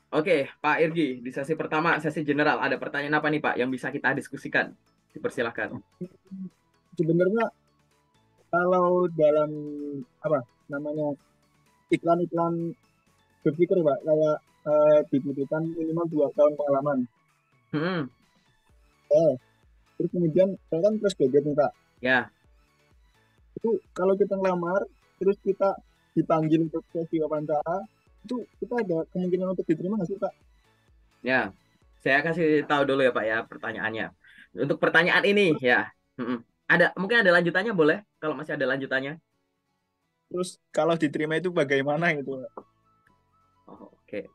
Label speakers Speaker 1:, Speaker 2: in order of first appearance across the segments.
Speaker 1: Oke, Pak Irgi, di sesi pertama, sesi general, ada pertanyaan apa nih Pak yang bisa kita diskusikan? Dipersilahkan.
Speaker 2: Sebenarnya kalau dalam apa namanya iklan-iklan berpikir Pak kayak dibutuhkan minimal 2 tahun pengalaman.
Speaker 1: Hmm,
Speaker 2: Eh, terus kemudian saya kan fresh graduate nih Pak.
Speaker 1: ya,
Speaker 2: Itu kalau kita ngelamar terus kita dipanggil untuk sesi wawancara itu kita ada kemungkinan untuk diterima nggak sih Pak?
Speaker 1: ya. Saya kasih tahu dulu ya Pak ya pertanyaannya. Untuk pertanyaan ini ya, ada mungkin ada lanjutannya boleh? Kalau masih ada lanjutannya.
Speaker 2: Terus kalau diterima itu bagaimana gitu Pak?
Speaker 1: Oh, oke,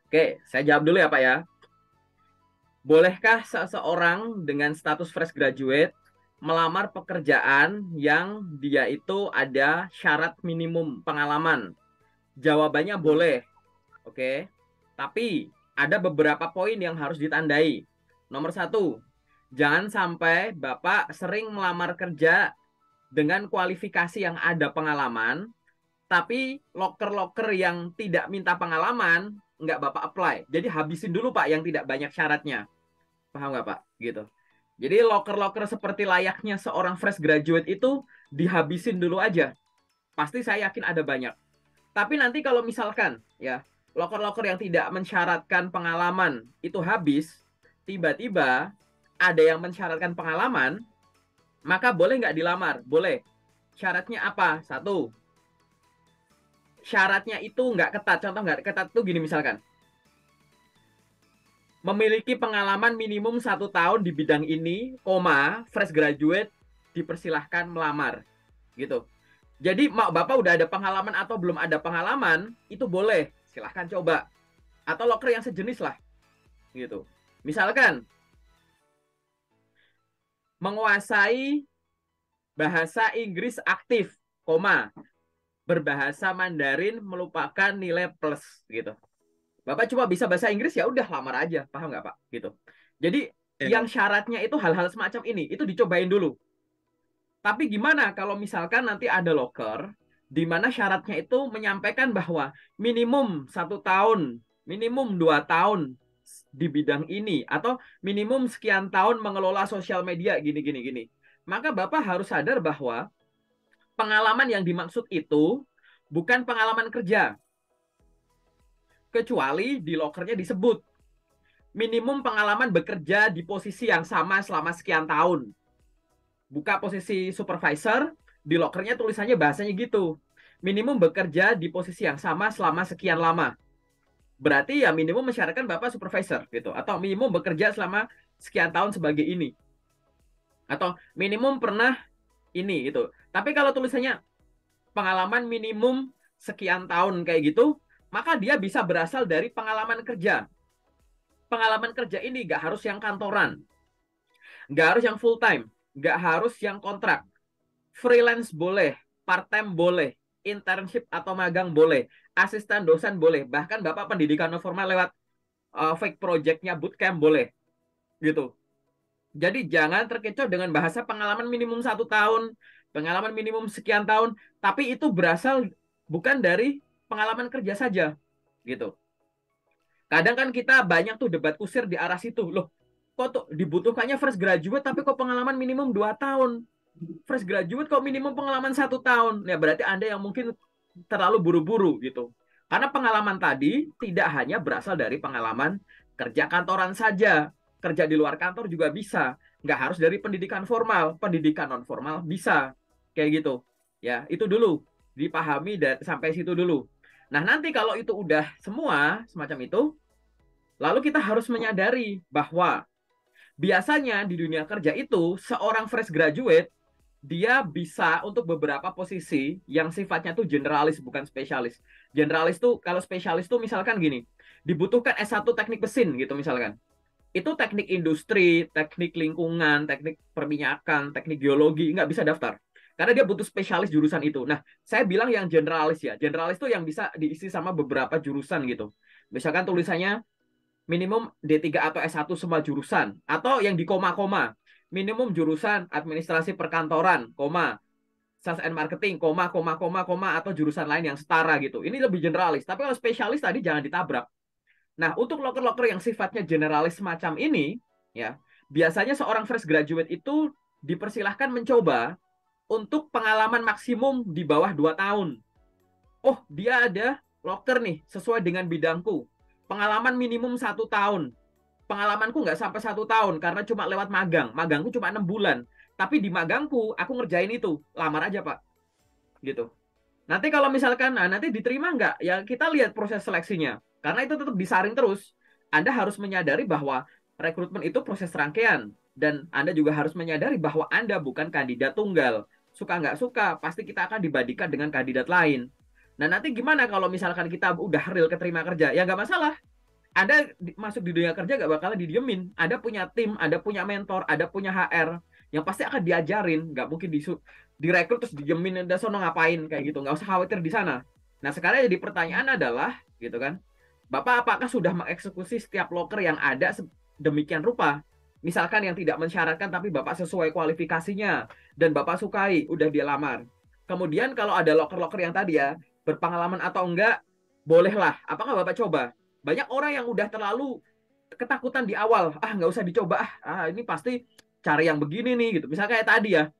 Speaker 1: oke. Saya jawab dulu ya Pak ya. Bolehkah seseorang dengan status fresh graduate melamar pekerjaan yang dia itu ada syarat minimum pengalaman? Jawabannya boleh. Oke. Tapi ada beberapa poin yang harus ditandai. Nomor satu, jangan sampai Bapak sering melamar kerja dengan kualifikasi yang ada pengalaman, tapi loker-loker yang tidak minta pengalaman, nggak Bapak apply. Jadi habisin dulu Pak yang tidak banyak syaratnya. Paham nggak Pak? Gitu. Jadi loker-loker seperti layaknya seorang fresh graduate itu dihabisin dulu aja. Pasti saya yakin ada banyak. Tapi nanti kalau misalkan ya loker-loker yang tidak mensyaratkan pengalaman itu habis, tiba-tiba ada yang mensyaratkan pengalaman, maka boleh nggak dilamar? Boleh. Syaratnya apa? Satu, syaratnya itu nggak ketat. Contoh nggak ketat tuh gini misalkan, memiliki pengalaman minimum 1 tahun di bidang ini, koma, fresh graduate dipersilahkan melamar, gitu. Jadi mau Bapak udah ada pengalaman atau belum ada pengalaman, itu boleh, silahkan coba. Atau loker yang sejenis lah, gitu. Misalkan menguasai bahasa Inggris aktif, koma, berbahasa Mandarin melupakan nilai plus, gitu. Bapak cuma bisa bahasa Inggris ya udah lamar aja, paham nggak Pak? Gitu. Jadi yang
Speaker 2: Ya,
Speaker 1: syaratnya itu hal-hal semacam ini, itu dicobain dulu. Tapi gimana kalau misalkan nanti ada loker di mana syaratnya itu menyampaikan bahwa minimum 1 tahun, minimum 2 tahun di bidang ini, atau minimum sekian tahun mengelola sosial media gini gini gini. Maka Bapak harus sadar bahwa pengalaman yang dimaksud itu bukan pengalaman kerja, kecuali di lokernya disebut minimum pengalaman bekerja di posisi yang sama selama sekian tahun. Buka posisi supervisor, di lokernya tulisannya bahasanya gitu. Minimum bekerja di posisi yang sama selama sekian lama. Berarti ya minimum mensyaratkan Bapak supervisor gitu. Atau minimum bekerja selama sekian tahun sebagai ini. Atau minimum pernah ini gitu. Tapi kalau tulisannya pengalaman minimum sekian tahun kayak gitu, maka dia bisa berasal dari pengalaman kerja. Pengalaman kerja ini nggak harus yang kantoran, nggak harus yang full time, nggak harus yang kontrak. Freelance boleh, part time boleh, internship atau magang boleh, asisten dosen boleh, bahkan Bapak pendidikan non formal lewat fake projectnya bootcamp boleh, gitu. Jadi jangan terkecoh dengan bahasa pengalaman minimum 1 tahun, pengalaman minimum sekian tahun, tapi itu berasal bukan dari pengalaman kerja saja, gitu. Kadang kan kita banyak tuh debat kusir di arah situ, loh, kok tuh dibutuhkannya fresh graduate tapi kok pengalaman minimum 2 tahun? Fresh graduate kok minimum pengalaman 1 tahun, ya berarti Anda yang mungkin terlalu buru-buru gitu. Karena pengalaman tadi tidak hanya berasal dari pengalaman kerja kantoran saja, kerja di luar kantor juga bisa. Nggak harus dari pendidikan formal, pendidikan non formal bisa, kayak gitu. Ya itu dulu dipahami dan sampai situ dulu. Nah nanti kalau itu udah semua semacam itu, lalu kita harus menyadari bahwa biasanya di dunia kerja itu seorang fresh graduate dia bisa untuk beberapa posisi yang sifatnya tuh generalis bukan spesialis. Generalis tuh kalau spesialis tuh misalkan gini, dibutuhkan S1 teknik mesin gitu misalkan. Itu teknik industri, teknik lingkungan, teknik perminyakan, teknik geologi nggak bisa daftar. Karena dia butuh spesialis jurusan itu. Nah, saya bilang yang generalis ya. Generalis tuh yang bisa diisi sama beberapa jurusan gitu. Misalkan tulisannya minimum D3 atau S1 semua jurusan, atau yang di koma-koma minimum jurusan administrasi perkantoran, koma, sales and marketing, koma, koma, koma, koma, atau jurusan lain yang setara gitu. Ini lebih generalis. Tapi kalau spesialis tadi jangan ditabrak. Nah, untuk loker-loker yang sifatnya generalis semacam ini, ya, biasanya seorang fresh graduate itu dipersilahkan mencoba untuk pengalaman maksimum di bawah 2 tahun. Oh, dia ada loker nih, sesuai dengan bidangku. Pengalaman minimum 1 tahun. Pengalamanku nggak sampai 1 tahun, karena cuma lewat magang. Magangku cuma 6 bulan. Tapi di magangku, aku ngerjain itu. Lamar aja, Pak. Gitu. Nanti kalau misalkan, nah nanti diterima nggak? Ya kita lihat proses seleksinya. Karena itu tetap disaring terus. Anda harus menyadari bahwa rekrutmen itu proses rangkaian. Dan Anda juga harus menyadari bahwa Anda bukan kandidat tunggal. Suka nggak suka, pasti kita akan dibandingkan dengan kandidat lain. Nah nanti gimana kalau misalkan kita udah real keterima kerja? Ya nggak masalah. Anda masuk di dunia kerja gak bakalan didiemin. Anda punya tim, Anda punya mentor, Anda punya HR yang pasti akan diajarin. Nggak mungkin direkrut terus didiemin, Anda sono ngapain kayak gitu. Nggak usah khawatir di sana. Nah sekarang jadi pertanyaan adalah, gitu kan, Bapak apakah sudah mengeksekusi setiap loker yang ada demikian rupa? Misalkan yang tidak mensyaratkan tapi Bapak sesuai kualifikasinya dan Bapak sukai, udah dia lamar. Kemudian kalau ada loker-loker yang tadi ya, berpengalaman atau enggak, bolehlah. Apakah Bapak coba? Banyak orang yang udah terlalu ketakutan di awal, nggak usah dicoba, ini pasti cari yang begini nih gitu. Misalnya kayak tadi ya,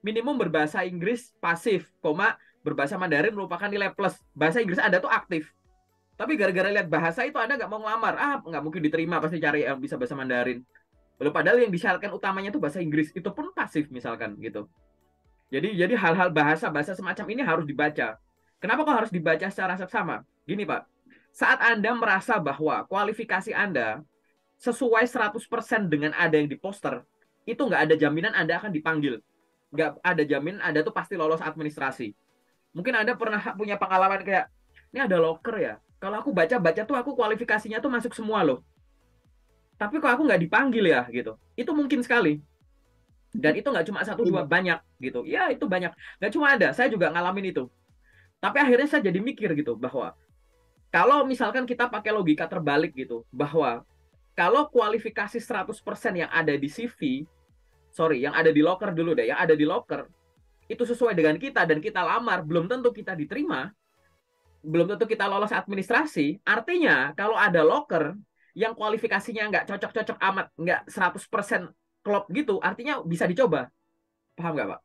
Speaker 1: minimum berbahasa Inggris pasif, berbahasa Mandarin merupakan nilai plus. Bahasa Inggris Anda tuh aktif. Tapi gara-gara lihat bahasa itu Anda nggak mau ngelamar, nggak mungkin diterima, pasti cari yang bisa bahasa Mandarin. Lalu padahal yang disyaratkan utamanya tuh bahasa Inggris, itu pun pasif misalkan gitu. Jadi hal-hal bahasa semacam ini harus dibaca. Kenapa kok harus dibaca secara seksama? Gini Pak, saat Anda merasa bahwa kualifikasi Anda sesuai 100% dengan ada yang di poster, itu nggak ada jaminan Anda akan dipanggil. Nggak ada jaminan Anda tuh pasti lolos administrasi. Mungkin Anda pernah punya pengalaman kayak, ini ada loker ya, kalau aku baca-baca tuh aku kualifikasinya tuh masuk semua loh. Tapi kok aku nggak dipanggil ya gitu. Itu mungkin sekali. Dan itu nggak cuma satu dua, banyak gitu. Ya itu banyak. Nggak cuma ada, saya juga ngalamin itu. Tapi akhirnya saya jadi mikir gitu bahwa kalau misalkan kita pakai logika terbalik gitu, bahwa kalau kualifikasi 100% yang ada di CV, yang ada di loker dulu deh, yang ada di loker, itu sesuai dengan kita dan kita lamar, belum tentu kita diterima, belum tentu kita lolos administrasi. Artinya kalau ada loker yang kualifikasinya nggak cocok-cocok amat, nggak 100% klop gitu, artinya bisa dicoba. Paham nggak Pak?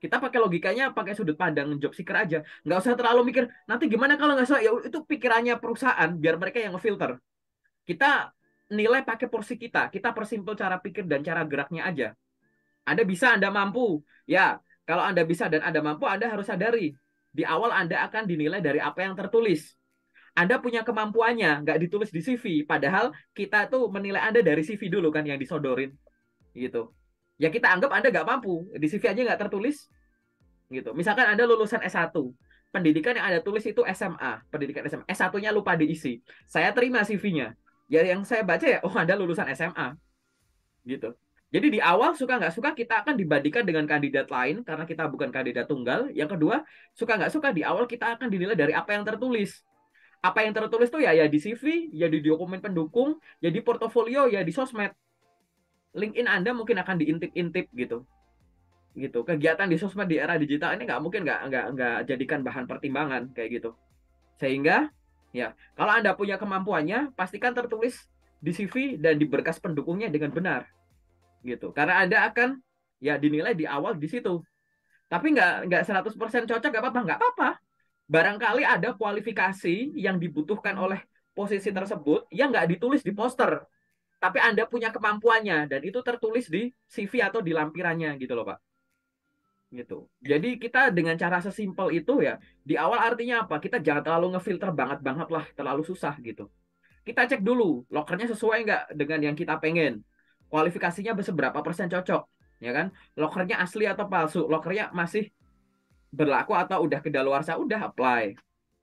Speaker 1: Kita pakai logikanya, pakai sudut pandang job seeker aja. Nggak usah terlalu mikir, nanti gimana kalau nggak sesuai. Ya itu pikirannya perusahaan, biar mereka yang ngefilter. Kita nilai pakai porsi kita persimpel cara pikir dan cara geraknya aja. Anda bisa, Anda mampu. Ya, kalau Anda bisa dan Anda mampu, Anda harus sadari. Di awal Anda akan dinilai dari apa yang tertulis. Anda punya kemampuannya, nggak ditulis di CV. Padahal kita tuh menilai Anda dari CV dulu kan yang disodorin. Gitu. Ya kita anggap Anda nggak mampu. Di CV aja nggak tertulis. Gitu. Misalkan Anda lulusan S1. Pendidikan yang Anda tulis itu SMA. Pendidikan SMA. S1-nya lupa diisi. Saya terima CV-nya. Ya yang saya baca ya, oh Anda lulusan SMA. Gitu. Jadi di awal suka nggak suka kita akan dibandingkan dengan kandidat lain karena kita bukan kandidat tunggal. Yang kedua, suka nggak suka di awal kita akan dinilai dari apa yang tertulis. Apa yang tertulis tuh ya di CV, ya di dokumen pendukung, ya di portofolio, ya di sosmed. LinkedIn Anda mungkin akan diintip-intip gitu. Gitu. Kegiatan di sosmed di era digital ini nggak mungkin nggak jadikan bahan pertimbangan kayak gitu. Sehingga ya kalau Anda punya kemampuannya, pastikan tertulis di CV dan di berkas pendukungnya dengan benar. Gitu. Karena Anda akan ya dinilai di awal di situ. Tapi nggak 100% cocok nggak apa-apa. Barangkali ada kualifikasi yang dibutuhkan oleh posisi tersebut yang nggak ditulis di poster. Tapi Anda punya kemampuannya dan itu tertulis di CV atau di lampirannya gitu loh, Pak. Gitu. Jadi kita dengan cara sesimpel itu ya, di awal artinya apa? Kita jangan terlalu ngefilter banget-banget lah, terlalu susah gitu. Kita cek dulu, lokernya sesuai nggak dengan yang kita pengen. Kualifikasinya seberapa persen cocok, ya kan? Lokernya asli atau palsu, lokernya masih berlaku atau udah kedaluarsa, udah apply,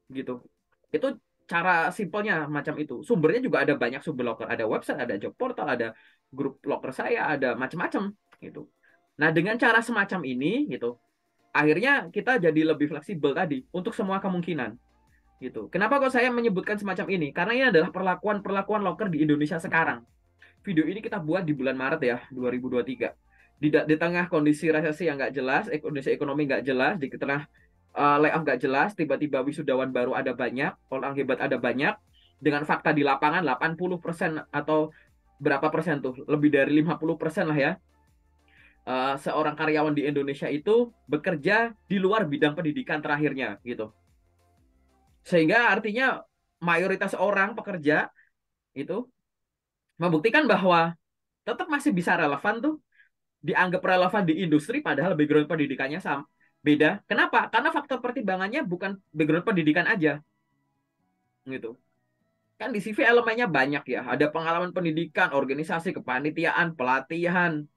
Speaker 1: gitu. Itu cara simpelnya macam itu. Sumbernya juga ada banyak sumber loker, ada website, ada job portal, ada grup loker saya, ada macam-macam, gitu. Nah, dengan cara semacam ini, gitu, akhirnya kita jadi lebih fleksibel tadi untuk semua kemungkinan. Gitu. Kenapa kok saya menyebutkan semacam ini? Karena ini adalah perlakuan loker di Indonesia sekarang. Video ini kita buat di bulan Maret ya, 2023. Di tengah kondisi resesi yang nggak jelas, kondisi ekonomi nggak jelas, di tengah layoff nggak jelas, tiba-tiba wisudawan baru ada banyak, orang hebat ada banyak, Dengan fakta di lapangan 80% atau berapa persen tuh? Lebih dari 50% lah ya. Seorang karyawan di Indonesia itu bekerja di luar bidang pendidikan terakhirnya gitu. Sehingga artinya mayoritas orang pekerja itu membuktikan bahwa tetap masih bisa relevan tuh, dianggap relevan di industri padahal background pendidikannya sama beda. Kenapa? Karena faktor pertimbangannya bukan background pendidikan aja gitu. Kan di CV elemennya banyak ya. Ada pengalaman pendidikan, organisasi, kepanitiaan, pelatihan,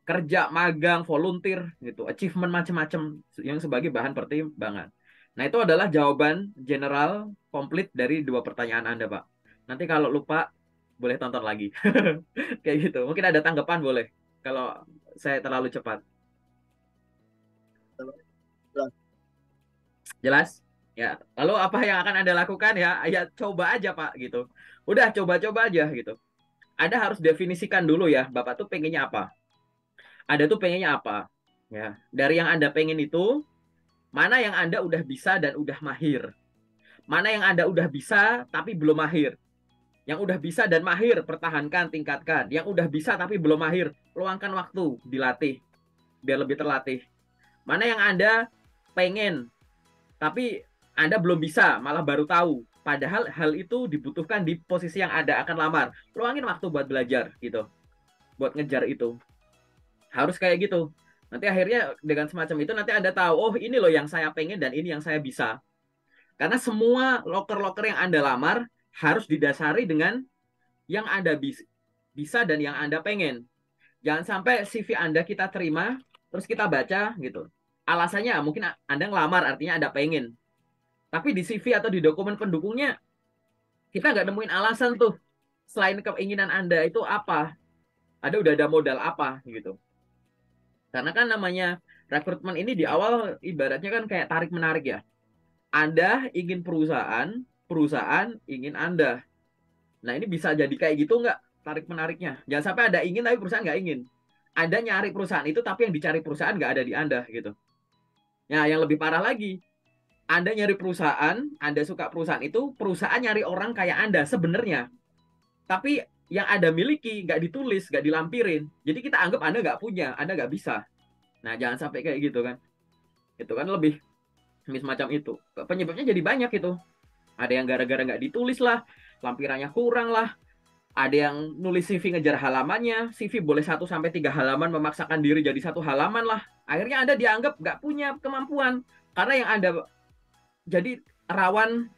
Speaker 1: kerja, magang, volunteer gitu, achievement macam-macam yang sebagai bahan pertimbangan. Nah, itu adalah jawaban general komplit dari dua pertanyaan Anda, Pak. Nanti kalau lupa boleh tonton lagi. Kayak gitu. Mungkin ada tanggapan boleh kalau saya terlalu cepat. Jelas? Ya. Lalu apa yang akan Anda lakukan ya? Ya coba aja, Pak, gitu. Udah coba-coba aja gitu. Anda harus definisikan dulu ya, Bapak tuh pengennya apa? Anda tuh pengennya apa? Ya, dari yang Anda pengen itu, mana yang Anda udah bisa dan udah mahir? Mana yang Anda udah bisa tapi belum mahir? Yang udah bisa dan mahir, pertahankan, tingkatkan. Yang udah bisa tapi belum mahir, luangkan waktu, dilatih, biar lebih terlatih. Mana yang Anda pengen, tapi Anda belum bisa, malah baru tahu. Padahal hal itu dibutuhkan di posisi yang Anda akan lamar. Luangin waktu buat belajar, gitu. Buat ngejar itu. Harus kayak gitu. Nanti akhirnya dengan semacam itu, nanti Anda tahu, oh ini loh yang saya pengen dan ini yang saya bisa. Karena semua loker-loker yang Anda lamar harus didasari dengan yang Anda bisa dan yang Anda pengen. Jangan sampai CV Anda kita terima, terus kita baca gitu. Alasannya mungkin Anda ngelamar, artinya Anda pengen. Tapi di CV atau di dokumen pendukungnya, kita nggak nemuin alasan tuh. Selain keinginan Anda itu apa? Ada udah ada modal apa gitu. Karena kan namanya rekrutmen ini di awal ibaratnya kan kayak tarik-menarik ya. Anda ingin perusahaan, perusahaan ingin Anda. Nah, ini bisa jadi kayak gitu nggak tarik-menariknya? Jangan sampai Anda ingin tapi perusahaan nggak ingin. Anda nyari perusahaan itu tapi yang dicari perusahaan nggak ada di Anda gitu. Nah, yang lebih parah lagi, Anda nyari perusahaan, Anda suka perusahaan itu, perusahaan nyari orang kayak Anda sebenarnya. Tapi yang Anda miliki nggak ditulis, nggak dilampirin. Jadi kita anggap Anda nggak punya, Anda nggak bisa. Nah, jangan sampai kayak gitu kan. Itu kan lebih semacam itu. Penyebabnya jadi banyak itu. Ada yang gara-gara nggak ditulis lah, lampirannya kurang lah. Ada yang nulis CV ngejar halamannya, CV boleh 1 sampai 3 halaman, memaksakan diri jadi 1 halaman lah. Akhirnya Anda dianggap nggak punya kemampuan. Karena yang Anda jadi rawan,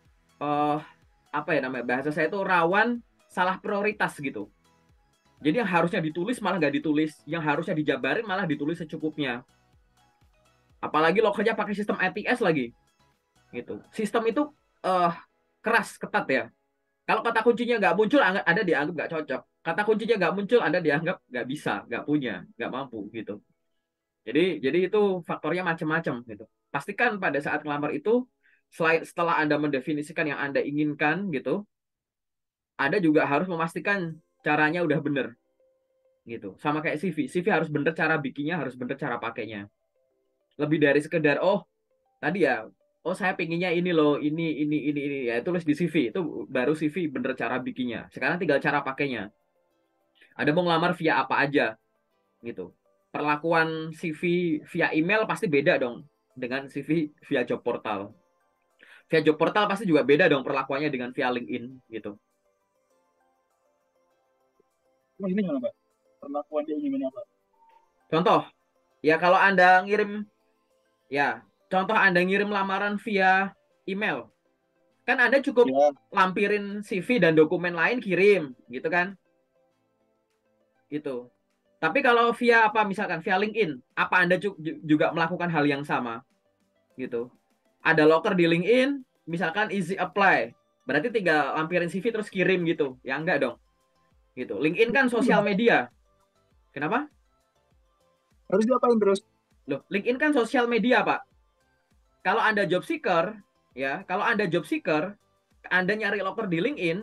Speaker 1: uh, apa ya namanya, bahasa saya itu rawan salah prioritas gitu. Jadi yang harusnya ditulis malah nggak ditulis, yang harusnya dijabarin malah ditulis secukupnya. Apalagi lo kerja pakai sistem ATS lagi, gitu. Sistem itu uh, keras, ketat ya. Kalau kata kuncinya nggak muncul, Anda dianggap nggak cocok. Kata kuncinya nggak muncul, Anda dianggap nggak bisa, nggak punya, nggak mampu gitu. Jadi itu faktornya macam-macam gitu. Pastikan pada saat ngelamar itu, selain setelah Anda mendefinisikan yang Anda inginkan gitu, Anda juga harus memastikan caranya udah bener gitu. Sama kayak CV, CV harus bener cara bikinnya, harus bener cara pakainya. Lebih dari sekedar oh tadi ya, oh saya pinginnya ini loh, ini ya tulis di CV itu baru CV bener cara bikinnya. Sekarang tinggal cara pakainya. Ada mau ngelamar via apa aja gitu. Perlakuan CV via email pasti beda dong dengan CV via job portal. Via job portal pasti juga beda dong perlakuannya dengan via LinkedIn gitu.
Speaker 2: Mas ini gimana Pak? Perlakuan dia gimana Pak?
Speaker 1: Contoh, ya kalau Anda ngirim ya, contoh Anda ngirim lamaran via email. Kan Anda cukup
Speaker 2: Ya,
Speaker 1: lampirin CV dan dokumen lain kirim gitu kan? Gitu. Tapi kalau via apa misalkan via LinkedIn, apa Anda juga melakukan hal yang sama gitu? Ada loker di LinkedIn, misalkan easy apply. Berarti tinggal lampirin CV terus kirim gitu. Ya enggak dong. Gitu. LinkedIn kan sosial media. Kenapa?
Speaker 2: harus diapain terus?
Speaker 1: Loh, LinkedIn kan sosial media, Pak. Kalau Anda job seeker, ya, kalau Anda job seeker, Anda nyari loker di LinkedIn,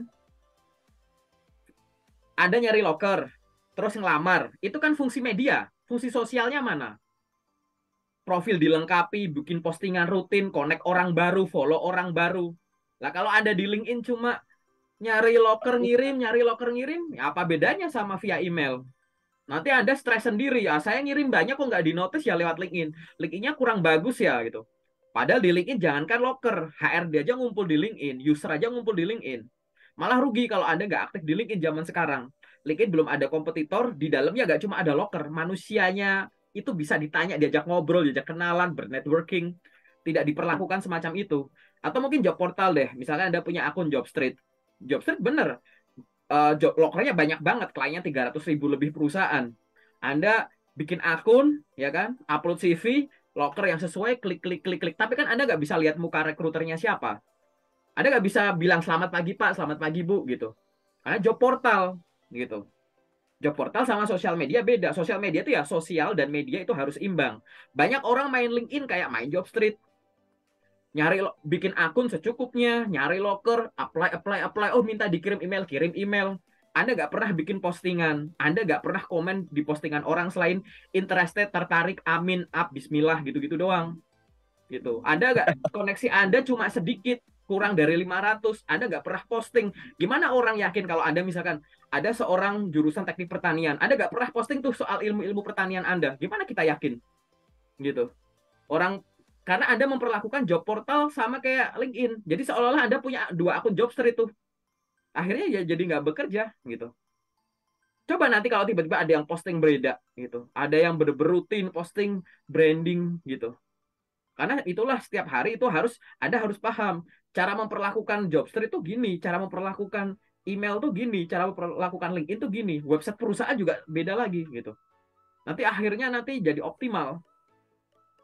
Speaker 1: Anda nyari loker, terus ngelamar. Itu kan fungsi media. Fungsi sosialnya mana? Profil dilengkapi, bikin postingan rutin, connect orang baru, follow orang baru. Lah kalau Anda di LinkedIn cuma Nyari loker ngirim, nyari loker ngirim, ya apa bedanya sama via email? Nanti Anda stres sendiri, ya saya ngirim banyak kok nggak di notice ya lewat LinkedIn. LinkedIn-nya kurang bagus ya gitu. Padahal di LinkedIn jangankan loker, HRD aja ngumpul di LinkedIn, user aja ngumpul di LinkedIn. Malah rugi kalau Anda nggak aktif di LinkedIn zaman sekarang. LinkedIn belum ada kompetitor, di dalamnya nggak cuma ada loker, manusianya itu bisa ditanya, diajak ngobrol, diajak kenalan, bernetworking. Tidak diperlakukan semacam itu. Atau mungkin job portal deh, misalkan Anda punya akun Jobstreet. Jobstreet bener, job lokernya banyak banget, kliennya 300.000 lebih perusahaan. Anda bikin akun, ya kan, upload CV, loker yang sesuai, klik, klik, klik, klik. Tapi kan Anda nggak bisa lihat muka rekruternya siapa. Anda nggak bisa bilang selamat pagi Pak, selamat pagi Bu, gitu. Karena job portal, gitu. Job portal sama sosial media beda. Sosial media itu ya sosial dan media itu harus imbang. Banyak orang main LinkedIn kayak main Jobstreet, nyari bikin akun secukupnya, nyari loker, apply apply apply, oh minta dikirim email, kirim email. Anda nggak pernah bikin postingan, Anda nggak pernah komen di postingan orang selain interested, tertarik, amin, up, bismillah, gitu-gitu doang. Gitu. Anda nggak, koneksi Anda cuma sedikit, kurang dari 500, Anda nggak pernah posting. Gimana orang yakin kalau Anda misalkan ada seorang jurusan teknik pertanian, Anda nggak pernah posting tuh soal ilmu-ilmu pertanian Anda, gimana kita yakin? Gitu. Orang, karena Anda memperlakukan job portal sama kayak LinkedIn. Jadi seolah-olah Anda punya dua akun Jobster itu. Akhirnya ya jadi nggak bekerja gitu. Coba nanti kalau tiba-tiba ada yang posting beda gitu. Ada yang berutin posting branding gitu. Karena itulah setiap hari itu harus, Anda harus paham cara memperlakukan Jobster itu gini, cara memperlakukan email tuh gini, cara memperlakukan LinkedIn tuh gini. Website perusahaan juga beda lagi gitu. Nanti akhirnya nanti jadi optimal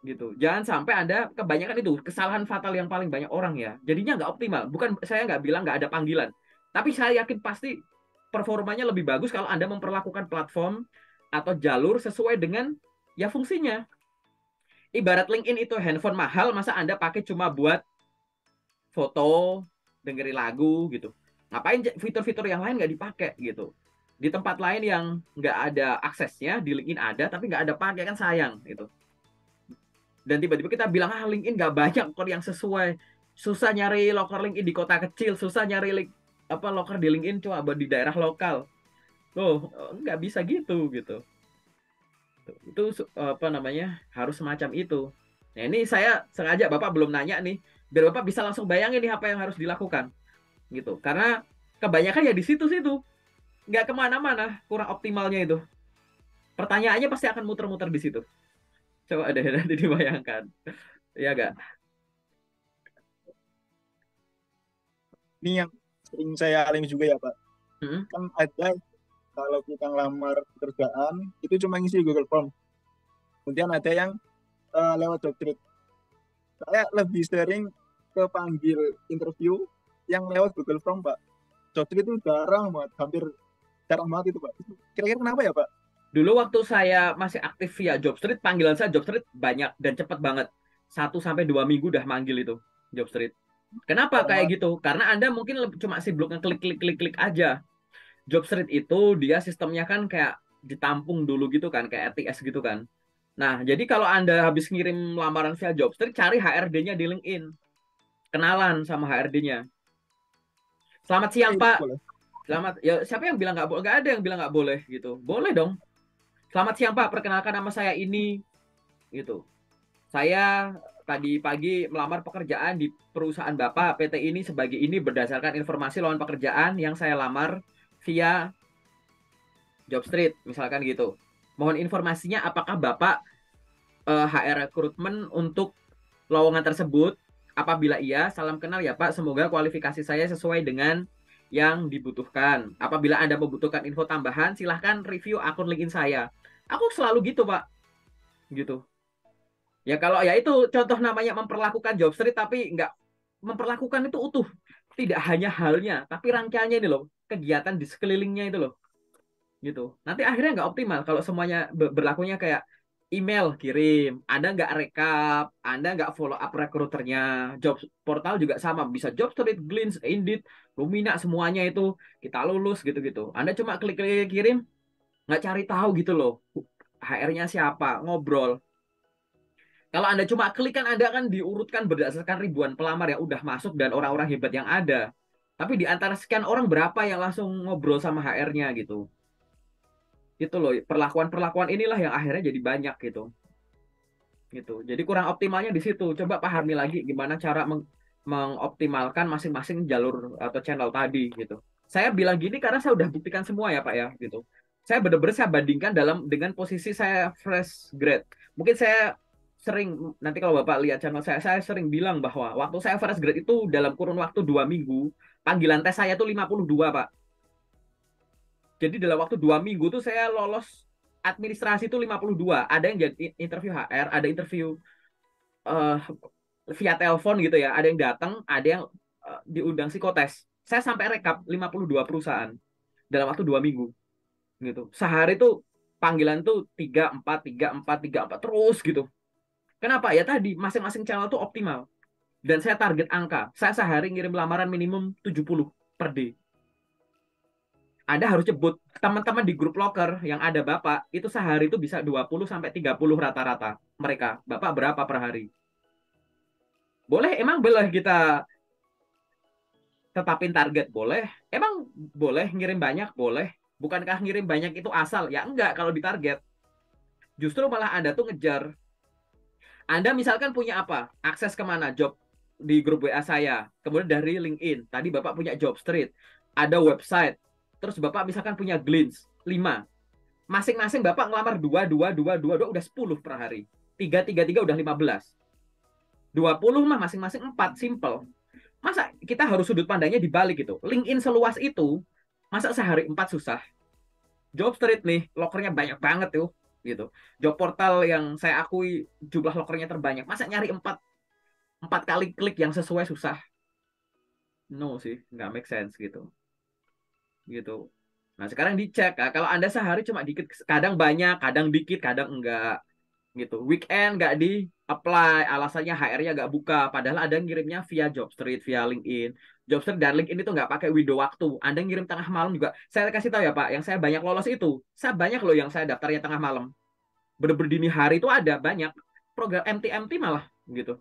Speaker 1: gitu. Jangan sampai Anda, kebanyakan itu kesalahan fatal yang paling banyak orang ya. Jadinya nggak optimal. Bukan, saya nggak bilang nggak ada panggilan, tapi saya yakin pasti performanya lebih bagus kalau Anda memperlakukan platform atau jalur sesuai dengan ya fungsinya. Ibarat LinkedIn itu handphone mahal, masa Anda pakai cuma buat foto, dengerin lagu gitu. Ngapain fitur-fitur yang lain nggak dipakai gitu. Di tempat lain yang nggak ada aksesnya, di LinkedIn ada, tapi nggak ada pakai, kan sayang gitu. Dan tiba-tiba kita bilang LinkedIn nggak banyak kok yang sesuai, susah nyari loker LinkedIn di kota kecil, susah nyari loker di LinkedIn cuma buat di daerah lokal. Loh, nggak bisa gitu gitu. Itu apa namanya, harus semacam itu. Nah ini saya sengaja Bapak belum nanya nih, biar Bapak bisa langsung bayangin nih apa yang harus dilakukan gitu. Karena kebanyakan ya di situ-situ, nggak kemana-mana, kurang optimalnya itu. Pertanyaannya pasti akan muter-muter di situ. Coba deh nanti dibayangkan, ya gak?
Speaker 2: Ini yang sering saya alami juga ya Pak.
Speaker 1: Hmm?
Speaker 2: Kan ada kalau kita ngelamar pekerjaan itu cuma ngisi Google Form. Kemudian ada yang lewat Jobstreet. Saya lebih sering kepanggil interview yang lewat Google Form Pak. Jobstreet itu jarang banget, hampir jarang banget itu Pak. Kira-kira kenapa ya Pak?
Speaker 1: Dulu waktu saya masih aktif via Jobstreet, panggilan saya Jobstreet banyak dan cepat banget. 1 sampai 2 minggu udah manggil itu Jobstreet. Kenapa
Speaker 2: Karena
Speaker 1: kayak gitu? Karena Anda mungkin cuma sibuk ngeklik klik klik klik aja. Jobstreet itu dia sistemnya kan kayak ditampung dulu gitu kan, kayak ATS gitu kan. Nah, jadi kalau Anda habis ngirim lamaran via Jobstreet, cari HRD-nya di LinkedIn. Kenalan sama HRD-nya. Selamat siang,
Speaker 2: itu
Speaker 1: Pak.
Speaker 2: boleh.
Speaker 1: Selamat, ya siapa yang bilang nggak boleh? Nggak ada yang bilang nggak boleh gitu. Boleh dong. Selamat siang, Pak. Perkenalkan nama saya ini gitu. Saya tadi pagi melamar pekerjaan di perusahaan Bapak PT ini sebagai ini berdasarkan informasi lowongan pekerjaan yang saya lamar via Jobstreet, misalkan gitu. Mohon informasinya apakah Bapak HR rekrutmen untuk lowongan tersebut? Apabila iya, salam kenal ya Pak. Semoga kualifikasi saya sesuai dengan yang dibutuhkan. Apabila Anda membutuhkan info tambahan, silahkan review akun LinkedIn saya. Aku selalu gitu Pak, gitu. Ya kalau ya itu contoh namanya memperlakukan job street tapi nggak memperlakukan itu utuh. Tidak hanya halnya, tapi rangkaiannya ini loh, kegiatan di sekelilingnya itu loh, gitu. Nanti akhirnya nggak optimal kalau semuanya berlakunya kayak email kirim, Anda nggak rekap, Anda nggak follow up rekruternya. Job portal juga sama, bisa job street, Glints, Indeed, Lumina semuanya itu kita lulus gitu-gitu. Anda cuma klik-klik kirim, nggak cari tahu gitu loh. HR-nya siapa, ngobrol. Kalau Anda cuma klik kan Anda akan diurutkan berdasarkan ribuan pelamar yang udah masuk dan orang-orang hebat yang ada. Tapi di antara sekian orang berapa yang langsung ngobrol sama HR-nya gitu. Itu loh, perlakuan-perlakuan inilah yang akhirnya jadi banyak gitu. Gitu. Jadi kurang optimalnya di situ. Coba pahami lagi gimana cara mengoptimalkan masing-masing jalur atau channel tadi gitu. Saya bilang gini karena saya udah buktikan semua ya Pak ya gitu. Saya benar-benar saya bandingkan dengan posisi saya fresh grade. Mungkin saya sering nanti kalau Bapak lihat channel saya sering bilang bahwa waktu saya fresh grade itu dalam kurun waktu 2 minggu, panggilan tes saya tuh 52 Pak. Jadi dalam waktu 2 minggu tuh saya lolos administrasi itu 52. Ada yang jadi interview HR, ada interview uh, via telepon gitu ya. Ada yang datang, ada yang diundang psikotes. Saya sampai rekap 52 perusahaan dalam waktu 2 minggu gitu. Sehari tuh panggilan tuh 3 4 3 4 3 4 terus gitu. Kenapa? Ya tadi masing-masing channel tuh optimal. Dan saya target angka. Saya sehari ngirim lamaran minimum 70 per day. Anda harus sebut teman-teman di grup locker yang ada Bapak, itu sehari itu bisa 20 sampai 30 rata-rata mereka. Bapak berapa per hari? Boleh, emang boleh kita tetapin target? Boleh. Emang boleh ngirim banyak? Boleh. Bukankah ngirim banyak itu asal? Ya enggak kalau ditarget. Justru malah Anda tuh ngejar. Anda misalkan punya apa? Akses kemana? Job di grup WA saya. Kemudian dari LinkedIn. Tadi Bapak punya Job Street. Ada website. Terus Bapak misalkan punya Glints. 5. Masing-masing Bapak ngelamar 2, 2, 2, 2, 2 udah 10 per hari. 3, 3, 3 udah 15. 20 mah masing-masing 4. Simple. Masa kita harus sudut pandangnya dibalik gitu. LinkedIn seluas itu, masa sehari 4 susah? Job Street nih, lokernya banyak banget tuh. Gitu. Job portal yang saya akui jumlah lokernya terbanyak. Masa nyari 4 kali klik yang sesuai susah? No sih, nggak make sense gitu. Gitu. Nah sekarang dicek, nah, kalau Anda sehari cuma dikit, kadang banyak, kadang dikit, kadang enggak gitu. Weekend nggak di apply, alasannya HR-nya nggak buka, padahal ada ngirimnya via Jobstreet, via LinkedIn. Jobstreet dan LinkedIn itu nggak pakai window waktu. Anda ngirim tengah malam juga. Saya kasih tahu ya Pak, yang saya banyak lolos itu, saya banyak loh yang saya daftarnya tengah malam. Bener-bener dini hari itu ada banyak program MT malah gitu,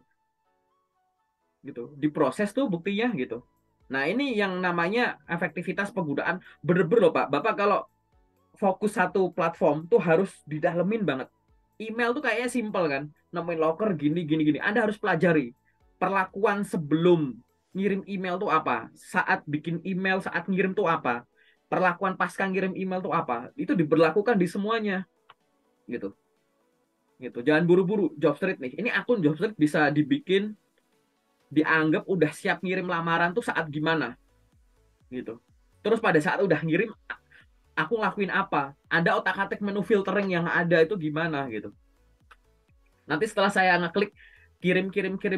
Speaker 1: gitu. Diproses tuh buktinya gitu. Nah ini yang namanya efektivitas penggunaan bener-bener loh Pak. Bapak kalau fokus satu platform tuh harus didalemin banget. Email tuh kayaknya simpel kan, nemuin locker gini gini gini. Anda harus pelajari perlakuan sebelum ngirim email tuh apa, saat bikin email, saat ngirim tuh apa, perlakuan pasca ngirim email tuh apa. Itu diberlakukan di semuanya, gitu. Gitu. Jangan buru-buru. Jobstreet nih, ini akun Jobstreet bisa dibikin, dianggap udah siap ngirim lamaran tuh saat gimana, gitu. Terus pada saat udah ngirim, aku ngelakuin apa? Ada otak-atik menu filtering yang ada itu gimana gitu. Nanti setelah saya ngeklik kirim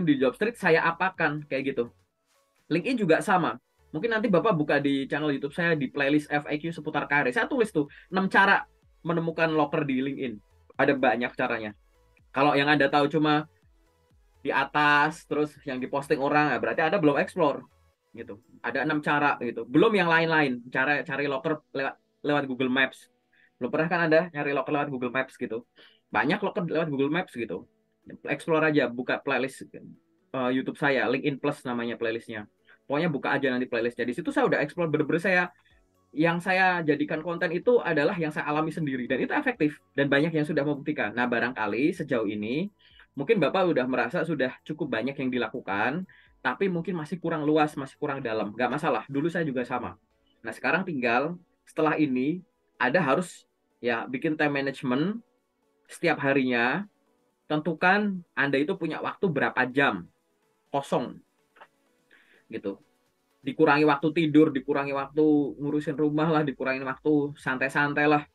Speaker 1: di Jobstreet, saya apakan kayak gitu. LinkedIn juga sama. Mungkin nanti Bapak buka di channel YouTube saya di playlist FAQ seputar karir. Saya tulis tuh 6 cara menemukan locker di LinkedIn. Ada banyak caranya. Kalau yang Anda tahu cuma di atas terus yang diposting orang, ya berarti Anda belum explore gitu. Ada 6 cara gitu. Belum yang lain-lain. Cara cari locker lewat Google Maps. Belum pernah kan Anda nyari locker lewat Google Maps gitu. Banyak locker lewat Google Maps gitu. Explore aja, buka playlist YouTube saya, LinkedIn Plus namanya playlistnya. Pokoknya buka aja nanti playlistnya. Di situ saya udah explore bener-bener yang saya jadikan konten itu adalah yang saya alami sendiri dan itu efektif dan banyak yang sudah membuktikan. Nah, barangkali sejauh ini mungkin Bapak udah merasa sudah cukup banyak yang dilakukan, tapi mungkin masih kurang luas, masih kurang dalam. Nggak masalah, dulu saya juga sama. Nah, sekarang tinggal setelah ini ada harus ya bikin time management setiap harinya. Tentukan Anda itu punya waktu berapa jam kosong gitu. Dikurangi waktu tidur, dikurangi waktu ngurusin rumah lah, dikurangi waktu santai-santai lah.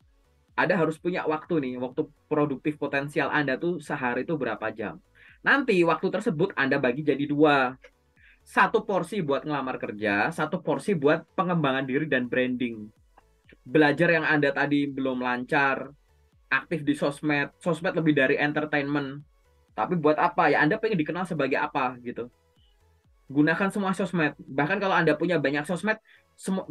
Speaker 1: Ada harus punya waktu nih, waktu produktif potensial Anda tuh sehari itu berapa jam. Nanti waktu tersebut Anda bagi jadi 2. Satu porsi buat ngelamar kerja, satu porsi buat pengembangan diri dan branding. Belajar yang Anda tadi belum lancar, aktif di sosmed, sosmed lebih dari entertainment. Tapi buat apa ya? Anda pengen dikenal sebagai apa gitu. Gunakan semua sosmed. Bahkan kalau Anda punya banyak sosmed,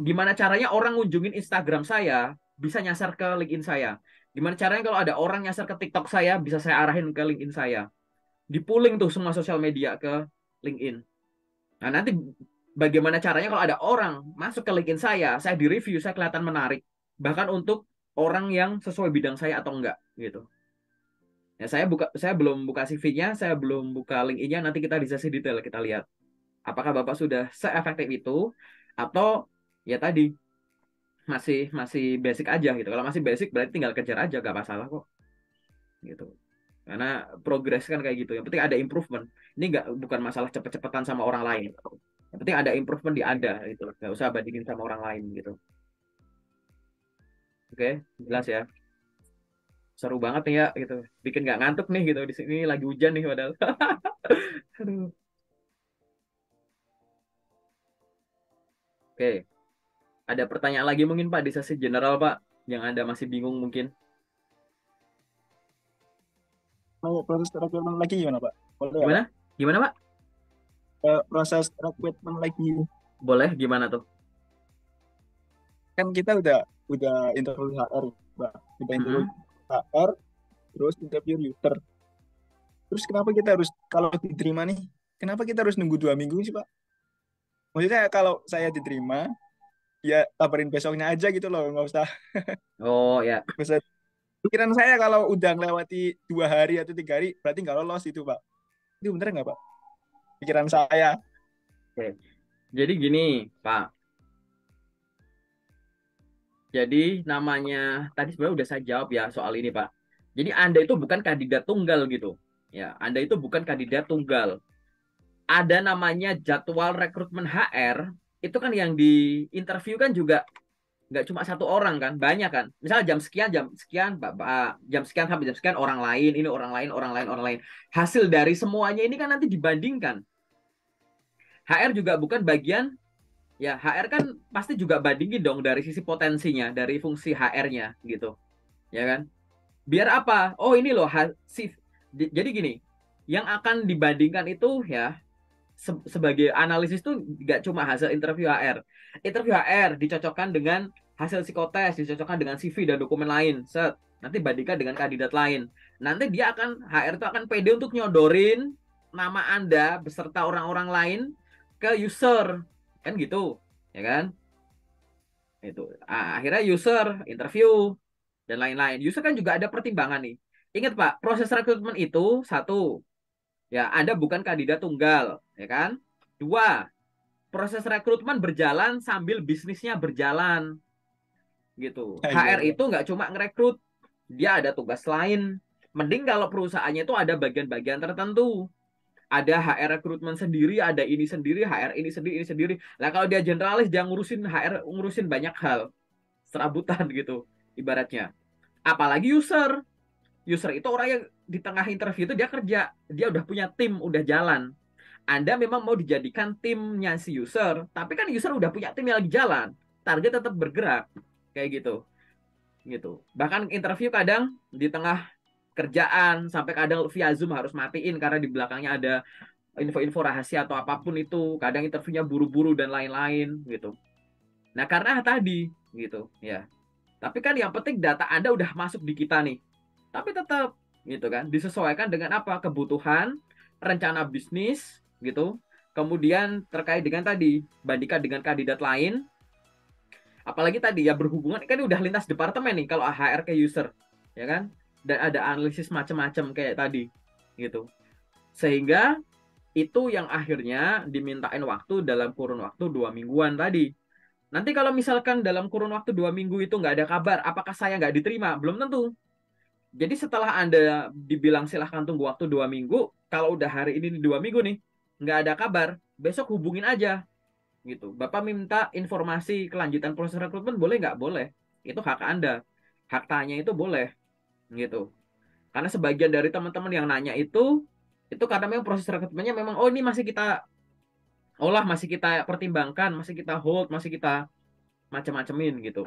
Speaker 1: gimana caranya orang ngunjungin Instagram saya bisa nyasar ke LinkedIn saya. Gimana caranya kalau ada orang nyasar ke TikTok saya bisa saya arahin ke LinkedIn saya. Dipuling tuh semua sosial media ke LinkedIn. Nah, nanti bagaimana caranya kalau ada orang masuk ke LinkedIn saya di-review, saya kelihatan menarik. Bahkan untuk orang yang sesuai bidang saya atau enggak gitu. Ya saya belum buka CV-nya, saya belum buka LinkedIn-nya, nanti kita di sesi detail kita lihat. Apakah Bapak sudah seefektif itu atau ya tadi masih masih basic aja gitu. Kalau masih basic berarti tinggal kejar aja, gak masalah kok gitu. Karena progres kan kayak gitu. Yang penting ada improvement. Ini nggak bukan masalah cepet-cepetan sama orang lain. Yang penting ada improvement di Anda gitu. Nggak usah bandingin sama orang lain gitu. Oke, jelas ya. Seru banget nih ya gitu. Bikin nggak ngantuk nih gitu. Di sini lagi hujan nih padahal. Aduh. Oke, ada pertanyaan lagi mungkin Pak di sesi general Pak yang Anda masih bingung mungkin.
Speaker 2: Mau proses rekrutmen lagi gimana Pak? Boleh ya Pak?
Speaker 1: Gimana? Gimana Pak?
Speaker 2: Proses rekrutmen lagi.
Speaker 1: Boleh gimana tuh?
Speaker 2: Kan kita udah interview HR, Pak. Kita interview
Speaker 1: Mm-mm.
Speaker 2: HR, terus interview user. Terus kenapa kita harus, kalau diterima nih, kenapa kita harus nunggu 2 minggu sih Pak? Maksudnya kalau saya diterima, ya kabarin besoknya aja gitu loh,
Speaker 1: Oh ya.
Speaker 2: nggak usah. Pikiran saya kalau udah melewati 2 hari atau 3 hari, berarti nggak lolos itu Pak. Itu bener nggak Pak? Pikiran saya.
Speaker 1: Oke. Jadi gini Pak. Jadi namanya tadi sebenarnya udah saya jawab ya soal ini Pak. Jadi Anda itu bukan kandidat tunggal gitu. Ya, Anda itu bukan kandidat tunggal. Ada namanya jadwal rekrutmen HR. Itu kan yang di interview kan juga nggak cuma satu orang kan, banyak kan. Misalnya jam sekian, jam sekian sampai jam sekian orang lain, ini orang lain, orang lain, orang lain. Hasil dari semuanya ini kan nanti dibandingkan. HR juga bukan bagian. Ya, HR kan pasti juga bandingin dong dari sisi potensinya, dari fungsi HR-nya gitu. Ya kan? Biar apa? Oh, ini loh jadi gini, yang akan dibandingkan itu ya sebagai analisis tuh nggak cuma hasil interview HR. Interview HR dicocokkan dengan hasil psikotes, dicocokkan dengan CV dan dokumen lain. Set. Nanti bandingkan dengan kandidat lain. Nanti dia akan HR itu akan pede untuk nyodorin nama Anda beserta orang-orang lain ke user. Kan gitu. Ya kan? Itu. Akhirnya user interview dan lain-lain. User kan juga ada pertimbangan nih. Ingat Pak, proses rekrutmen itu satu, ya Anda bukan kandidat tunggal, ya kan? Dua, proses rekrutmen berjalan sambil bisnisnya berjalan, gitu.
Speaker 2: Iya,
Speaker 1: HR
Speaker 2: iya.
Speaker 1: itu nggak cuma ngerekrut, dia ada tugas lain. Mending kalau perusahaannya itu ada bagian-bagian tertentu. Ada HR rekrutmen sendiri, ada ini sendiri, HR ini sendiri. Lah kalau dia generalis, dia ngurusin HR, ngurusin banyak hal, serabutan gitu, ibaratnya. Apalagi user. User itu orang yang di tengah interview itu dia kerja, dia udah punya tim, udah jalan. Anda memang mau dijadikan timnya si user, tapi kan user udah punya tim yang lagi jalan. Target tetap bergerak, kayak gitu, gitu. Bahkan interview kadang di tengah kerjaan sampai kadang via Zoom harus matiin karena di belakangnya ada info-info rahasia atau apapun itu. Kadang interviewnya buru-buru dan lain-lain, gitu. Nah karena tadi, gitu, ya. Tapi kan yang penting data Anda udah masuk di kita nih. Tapi tetap gitu kan disesuaikan dengan apa kebutuhan rencana bisnis gitu, kemudian terkait dengan tadi bandingkan dengan kandidat lain, apalagi tadi ya berhubungan kan udah lintas departemen nih kalau HR ke user, ya kan, dan ada analisis macam-macam kayak tadi gitu, sehingga itu yang akhirnya dimintain waktu dalam kurun waktu 2 mingguan tadi. Nanti kalau misalkan dalam kurun waktu 2 minggu itu nggak ada kabar, apakah saya nggak diterima? Belum tentu. Jadi setelah Anda dibilang silahkan tunggu waktu 2 minggu, kalau udah hari ini 2 minggu nih, nggak ada kabar, besok hubungin aja gitu. Bapak minta informasi kelanjutan proses rekrutmen boleh nggak? Boleh. Itu hak Anda. Hak tanya itu boleh gitu. Karena sebagian dari teman-teman yang nanya itu karena memang proses rekrutmennya memang oh ini masih kita olah, masih kita pertimbangkan, masih kita hold, masih kita macam-macamin gitu.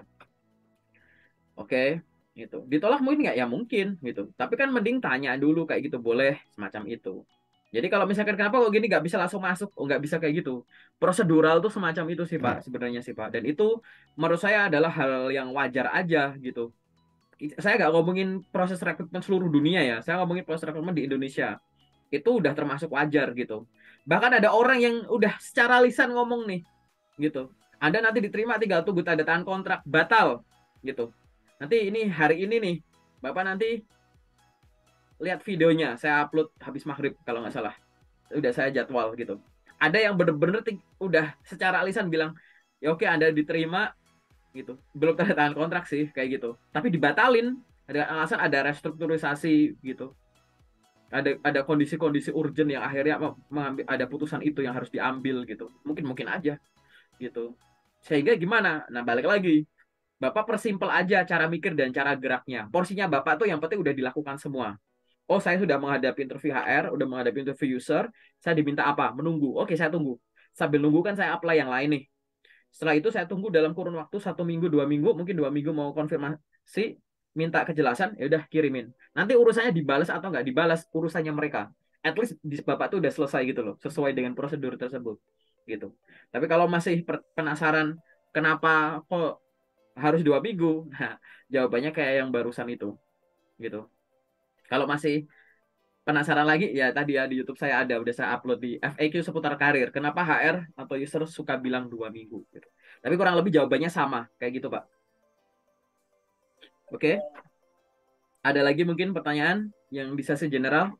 Speaker 1: Oke, gitu. Ditolak mungkin nggak? Ya mungkin gitu. Tapi kan mending tanya dulu kayak gitu, boleh semacam itu. Jadi kalau misalkan kenapa kok gini nggak bisa langsung masuk, oh nggak bisa kayak gitu. Prosedural tuh semacam itu sih Pak, sebenarnya sih Pak. Dan itu menurut saya adalah hal yang wajar aja gitu. Saya nggak ngomongin proses rekrutmen seluruh dunia ya, saya ngomongin proses rekrutmen di Indonesia. itu udah termasuk wajar gitu. Bahkan ada orang yang udah secara lisan ngomong nih gitu. Anda nanti diterima, tinggal tunggu tanda tangan kontrak, batal gitu. Nanti ini hari ini nih, Bapak nanti lihat videonya, saya upload habis maghrib kalau nggak salah. Udah saya jadwal gitu. Ada yang bener-bener udah secara lisan bilang, ya oke Anda diterima gitu. Belum tanda tangan kontrak sih kayak gitu. Tapi dibatalin, ada alasan ada restrukturisasi gitu. Ada kondisi-kondisi urgent yang akhirnya mengambil ada putusan itu yang harus diambil gitu. Mungkin aja gitu. Sehingga gimana? Nah, balik lagi. Bapak persimpel aja cara mikir dan cara geraknya. Porsinya Bapak tuh yang penting udah dilakukan semua. Oh, saya sudah menghadapi interview HR, udah menghadapi interview user, saya diminta apa? Menunggu. Oke, saya tunggu. Sambil nunggu kan saya apply yang lain nih. Setelah itu saya tunggu dalam kurun waktu 1 minggu, 2 minggu, mungkin 2 minggu mau konfirmasi, minta kejelasan, ya udah kirimin. Nanti urusannya dibalas atau nggak dibalas, urusannya mereka. At least di Bapak tuh udah selesai gitu loh, sesuai dengan prosedur tersebut. Gitu. Tapi kalau masih penasaran kenapa kok harus 2 minggu, nah jawabannya kayak yang barusan itu. Gitu. Kalau masih penasaran lagi, ya tadi ya di YouTube saya ada, udah saya upload di FAQ seputar karir. Kenapa HR atau user suka bilang 2 minggu? Gitu. Tapi kurang lebih jawabannya sama, kayak gitu Pak. Oke, ada lagi mungkin pertanyaan yang bisa general?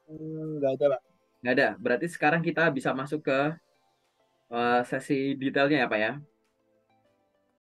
Speaker 2: Nggak ada, Pak.
Speaker 1: Nggak ada. Berarti sekarang kita bisa masuk ke sesi detailnya ya Pak ya.